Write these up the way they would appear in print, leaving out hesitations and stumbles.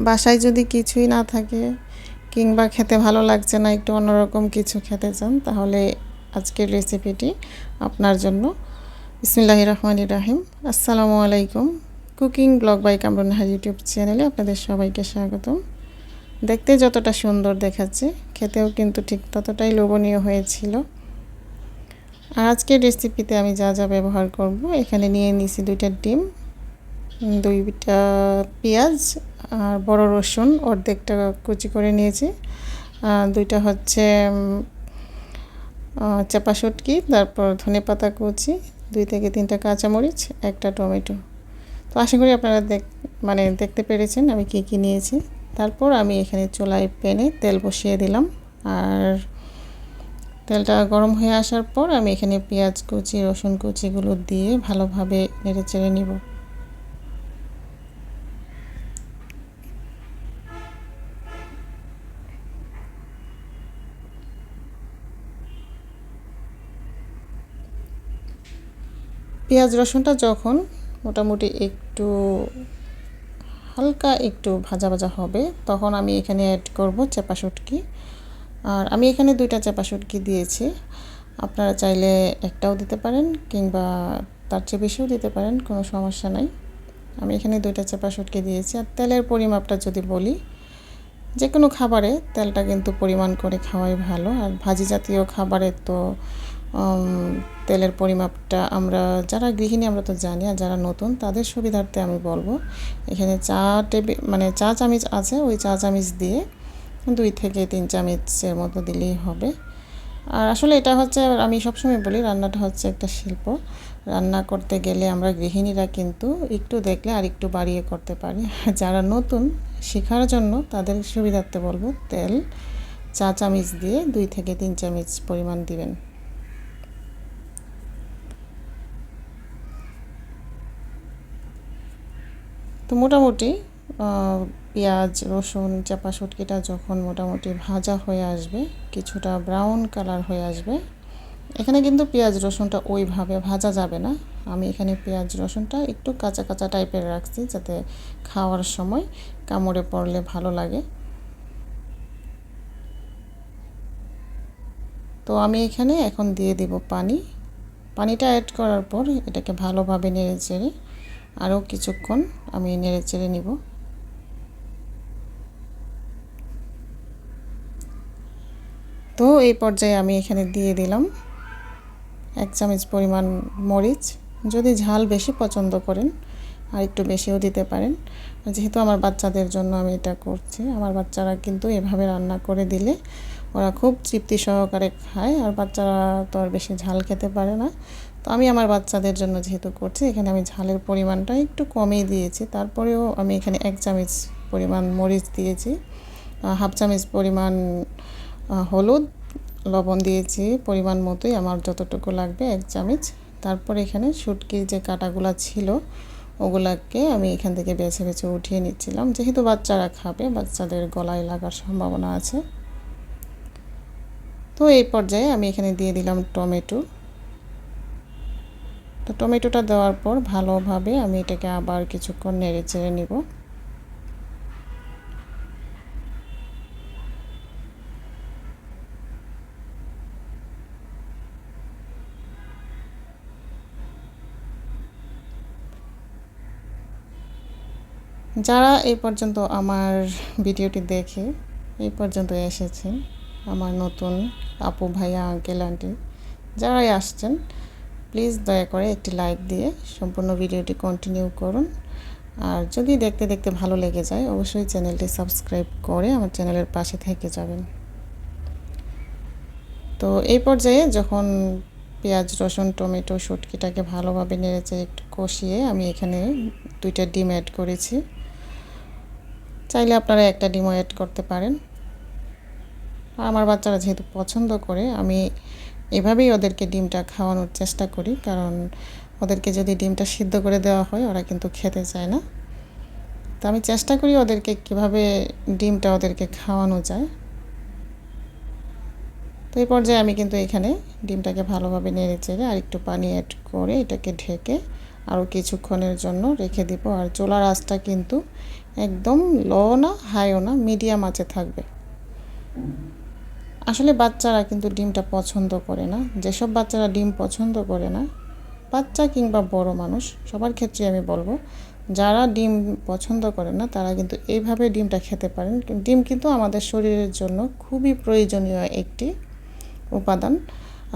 বাসায় যদি কিছুই না থাকে কিংবা খেতে ভালো লাগছে না, একটু অন্যরকম কিছু খেতে চান, তাহলে আজকের রেসিপিটি আপনার জন্য। বিসমিল্লাহির রহমানির রহিম। আসসালামু আলাইকুম। Cooking blog by Kamrun Nahar YouTube চ্যানেলে আপনাদের সবাইকে স্বাগতম। দেখতে যতটা সুন্দর দেখাচ্ছে, খেতেও কিন্তু ঠিক ততটাই লোভনীয় হয়েছিল। আর আজকের রেসিপিতে আমি যা যা ব্যবহার করব, এখানে নিয়ে নিয়েছি 2টা ডিম, 2টা পেঁয়াজ আর বড় রসুন অর্ধেকটা কুচি করে নিয়েছি, 2টা হচ্ছে চাপা শুটকি, তারপর ধনেপাতা কুচি, 2 থেকে 3টা কাঁচামরিচ, একটা টমেটো। তো আশা করি আপনারা দেখতে পেরেছেন আমি কি কি নিয়েছি। তারপর আমি এখানে চুলায় প্যানে তেল বসিয়ে দিলাম, আর তেলটা গরম হয়ে আসার পর আমি এখানে পেঁয়াজ কুচি রসুন কুচিগুলো দিয়ে ভালোভাবে নেড়ে চেড়ে নিব। পেঁয়াজ রসুনটা যখন মোটামুটি একটু হালকা একটু ভাজা ভাজা হবে, তখন আমি এখানে অ্যাড করব চাপা শুটকি। আর আমি এখানে 2টা চাপা শুটকি দিয়েছি, আপনারা চাইলে একটাও দিতে পারেন কিংবা তার চেয়ে বেশিও দিতে পারেন, কোনো সমস্যা নাই। আমি এখানে 2টা চাপা শুটকি দিয়েছি। আর তেলের পরিমাপটা যদি বলি, যে কোনো খাবারে তেলটা কিন্তু পরিমাণ করে খাওয়াই ভালো। আর ভাজি জাতীয় খাবারে তো তেলের পরিমাপটা আমরা যারা গৃহিণী আমরা তো জানি, আর যারা নতুন তাদের সুবিধার্থে আমি বলবো, এখানে চা চামচ আছে, ওই চা চামচ দিয়ে 2 থেকে 3 চামচের মতো দিলেই হবে। আর আসলে এটা হচ্ছে, আমি সবসময় বলি, রান্নাটা হচ্ছে একটা শিল্প। রান্না করতে গেলে আমরা গৃহিণীরা কিন্তু একটু দেখলে আর একটু বাড়িয়ে করতে পারি। যারা নতুন শেখার জন্য তাদের সুবিধার্থে বলবো, তেল চা চামচ দিয়ে 2 থেকে 3 চামচ পরিমাণ দিবেন। তো মোটামুটি পেঁয়াজ রসুন চাপা শুটকিটা যখন মোটামুটি ভাজা হয়ে আসবে, কিছুটা ব্রাউন কালার হয়ে আসবে, এখানে কিন্তু পেঁয়াজ রসুনটা ওইভাবে ভাজা যাবে না। আমি এখানে পেঁয়াজ রসুনটা একটু কাঁচা কাঁচা টাইপের রাখছি, যাতে খাওয়ার সময় কামড়ে পড়লে ভালো লাগে। তো আমি এখানে এখন দিয়ে দিব পানি। পানিটা অ্যাড করার পর এটাকে ভালোভাবে নেড়ে চেড়ে আরও কিছুক্ষণ আমি নেড়ে চেড়ে নিব। তো এই পর্যায়ে আমি এখানে দিয়ে দিলাম 1 চামচ পরিমাণ মরিচ। যদি ঝাল বেশি পছন্দ করেন আর একটু বেশিও দিতে পারেন। যেহেতু আমার বাচ্চাদের জন্য আমি এটা করছি, আমার বাচ্চারা কিন্তু এভাবে রান্না করে দিলে ওরা খুব তৃপ্তি সহকারে খায়, আর বাচ্চারা তো আর বেশি ঝাল খেতে পারে না। তো আমি আমার বাচ্চাদের জন্য যেহেতু করছি, এখানে আমি ঝালের পরিমাণটা একটু কমই দিয়েছি। তারপরেও আমি এখানে 1 চামচ পরিমাণ মরিচ দিয়েছি, 1/2 চামচ পরিমাণ হলুদ, লবণ দিয়েছি পরিমাণ মতোই, আমার যতটুকু লাগবে 1 চামচ। তারপর এখানে শুটকির যে কাঁটাগুলো ছিল ওগুলাকে আমি এখান থেকে বেছে বেছে উঠিয়ে নিচ্ছিলাম, যেহেতু বাচ্চারা খাবে, বাচ্চাদের গলায় লাগার সম্ভাবনা আছে। তো এই পর্যায়ে আমি এখানে দিয়ে দিলাম টমেটো। তো টমেটোটা দেওয়ার পর ভালোভাবে আমি এটাকে আবার কিছুক্ষণ নেড়ে চেড়ে নিব। যারা এই পর্যন্ত আমার ভিডিওটি দেখে এই পর্যন্ত এসেছেন, আমার নতুন আপু ভাইয়া আঙ্কেল আন্টি যারাই আসছেন, প্লিজ দয়া করে একটি লাইক দিয়ে সম্পূর্ণ ভিডিওটি কন্টিনিউ করুন। আর যদি দেখতে দেখতে ভালো লেগে যায়, অবশ্যই চ্যানেলটি সাবস্ক্রাইব করে আমার চ্যানেলের পাশে থেকে যাবেন। তো এই পর্যায়ে যখন পেঁয়াজ রসুন টমেটো শুটকিটাকে ভালোভাবে নেড়েচেড়ে একটু কষিয়ে আমি এখানে 2টা ডিম অ্যাড করেছি। চাইলে আপনারা একটা ডিমও অ্যাড করতে পারেন। আর আমার বাচ্চারা যেহেতু পছন্দ করে, আমি এভাবেই ওদেরকে ডিমটা খাওয়ানোর চেষ্টা করি, কারণ ওদেরকে যদি ডিমটা সিদ্ধ করে দেওয়া হয় ওরা কিন্তু খেতে চায় না। তো আমি চেষ্টা করি ওদেরকে কীভাবে ডিমটা ওদেরকে খাওয়ানো যায়। তো এই পর্যায়ে আমি কিন্তু এখানে ডিমটাকে ভালোভাবে নেড়ে চেড়ে আর একটু পানি অ্যাড করে এটাকে ঢেকে আরও কিছুক্ষণের জন্য রেখে দিব। আর চুলার আঁচটা কিন্তু একদম লো না হাইও না, মিডিয়াম আঁচে থাকবে। আসলে বাচ্চারা কিন্তু ডিমটা পছন্দ করে না। যেসব বাচ্চারা ডিম পছন্দ করে না, বাচ্চা কিংবা বড় মানুষ সবার ক্ষেত্রে আমি বলবো, যারা ডিম পছন্দ করে না তারা কিন্তু এইভাবে ডিমটা খেতে পারেন। ডিম কিন্তু আমাদের শরীরের জন্য খুবই প্রয়োজনীয় একটি উপাদান।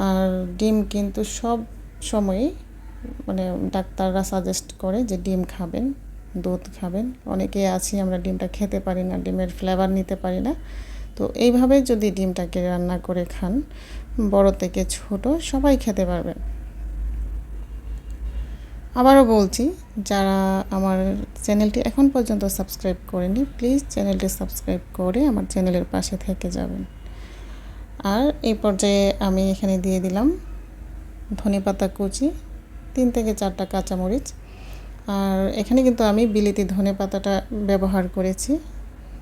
আর ডিম কিন্তু সব সময়ই মানে ডাক্তাররা সাজেস্ট করে যে ডিম খাবেন, দুধ খাবেন। অনেকে আছি আমরা ডিমটা খেতে পারি না, ডিমের ফ্লেভার নিতে পারি না। তো এইভাবে যদি ডিমটাকে রান্না করে খান, বড় থেকে ছোট সবাই খেতে পারবেন। আবারও বলছি, যারা আমার চ্যানেলটি এখন পর্যন্ত সাবস্ক্রাইব করেনি, প্লিজ চ্যানেলটি সাবস্ক্রাইব করে আমার চ্যানেলের পাশে থেকে যাবেন। আর এই পর্যায়ে আমি এখানে দিয়ে দিলাম ধনেপাতা কুচি, 3 থেকে 4টা কাঁচামরিচ। আর এখানে কিন্তু আমি বিলিতি ধনেপাতাটা ব্যবহার করেছি।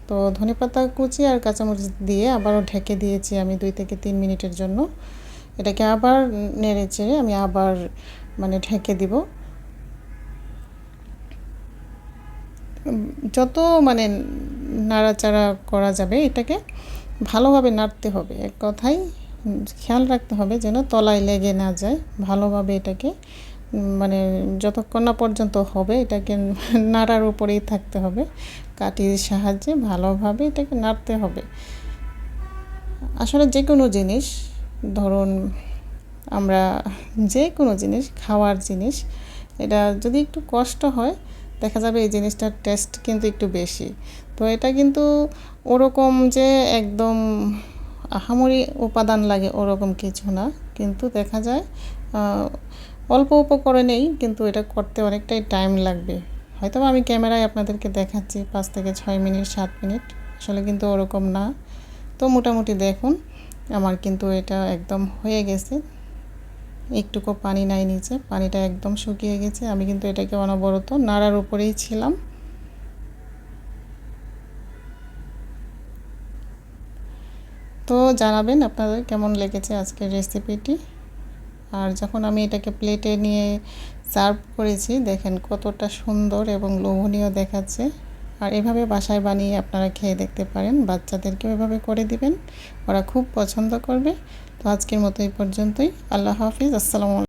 তো ধনেপাতা কুচি আর কাঁচামরিচ দিয়ে আবারও ঢেকে দিয়েছি আমি 2 থেকে 3 মিনিটের জন্য। এটাকে আবার নেড়ে চেড়ে আমি আবার ঢেকে দিব। যত নাড়াচাড়া করা যাবে এটাকে ভালোভাবে নাড়তে হবে। এক কথায় খেয়াল রাখতে হবে যেন তলায় লেগে না যায়। ভালোভাবে এটাকে যতক্ষণ না পর্যন্ত হবে এটাকে নাড়ার উপরেই থাকতে হবে। কাঠির সাহায্যে ভালোভাবে এটাকে নাড়তে হবে। আসলে যে কোনো জিনিস, ধরুন আমরা যে কোনো জিনিস, খাওয়ার জিনিস, এটা যদি একটু কষ্ট হয় দেখা যাবে এই জিনিসটার টেস্ট কিন্তু একটু বেশি। তো এটা কিন্তু ওরকম যে একদম আহামরি উপাদান লাগে ওরকম কিছু না, কিন্তু দেখা যায় অল্প উপকরণেই কিন্তু এটা করতে অনেকটাই টাইম লাগবে। হয়তো আমি ক্যামেরায় আপনাদেরকে দেখাচ্ছি 5 থেকে 6 মিনিট 7 মিনিট, আসলে কিন্তু ওরকম না। তো মোটামুটি দেখুন আমার কিন্তু এটা একদম হয়ে গেছে। একটুকু পানি নাই নিচে, পানিটা একদম শুকিয়ে গেছে। আমি কিন্তু এটাকে অনবরত নাড়ার উপরেই ছিলাম। তো জানাবেন আপনাদের কেমন লেগেছে আজকের রেসিপিটি। আর যখন আমি এটাকে প্লেটে নিয়ে সার্ভ করেছি, দেখেন কতটা সুন্দর এবং লোভনীয় দেখাচ্ছে। আর এভাবে বাসায় বানিয়ে আপনারা খেয়ে দেখতে পারেন, বাচ্চাদেরকেও এভাবে করে দিবেন, ওরা খুব পছন্দ করবে। তো আজকের মতো এই পর্যন্তই। আল্লাহ হাফিজ, আসসালামু আলাইকুম।